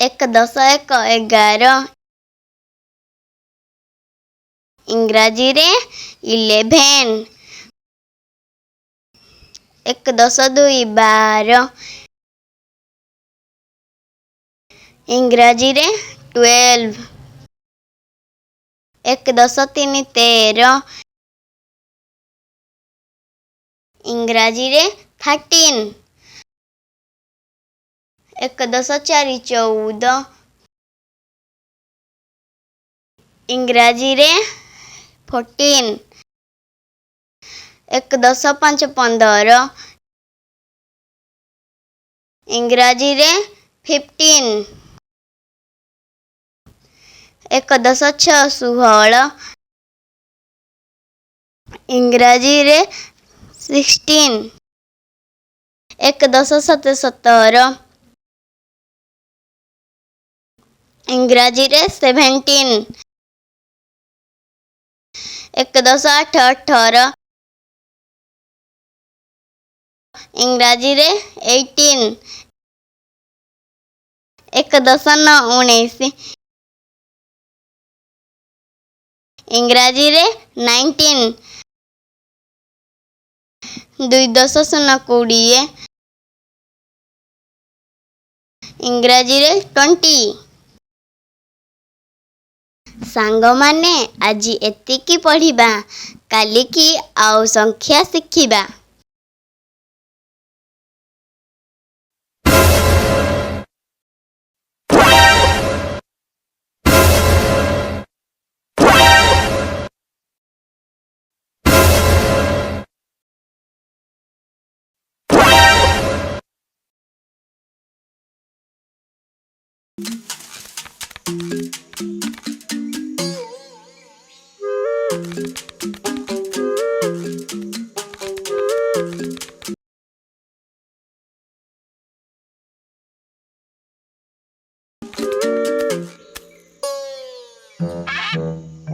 ଏକ ଦଶ ଏକ ଏଗାର। ଇଂରାଜୀରେ 11। ଏକ ଦଶ ଦୁଇ 12। ଇଂରାଜୀରେ 12। ଏକ ଦଶ ତିନି 13। ଇଂରାଜୀରେ 13। ଏକ ଦଶ ଚାରି 14। ଇଂରାଜୀରେ 14। ଏକ ଦଶ ପାଞ୍ଚ 15। ଇଂରାଜୀରେ 15। ଏକ ଦଶ ଛଅ 16। ଇଂରାଜୀରେ 16। ଏକ ଦଶ ସାତ 17। ଇଂରାଜୀରେ 17। ଏକ ଦଶ ଆଠ 18। ଇଂରାଜୀରେ 18। ଏକ ଦଶ ନଅ 19। ଇଂରାଜୀରେ 19। ଦୁଇ ଦଶ ଶୂନ 20। ଇଂରାଜୀରେ 20। ସାଙ୍ଗମାନେ ଆଜି ଏତିକି ପଢ଼ିବା, କାଲିକି ଆଉ ସଂଖ୍ୟା ଶିଖିବା।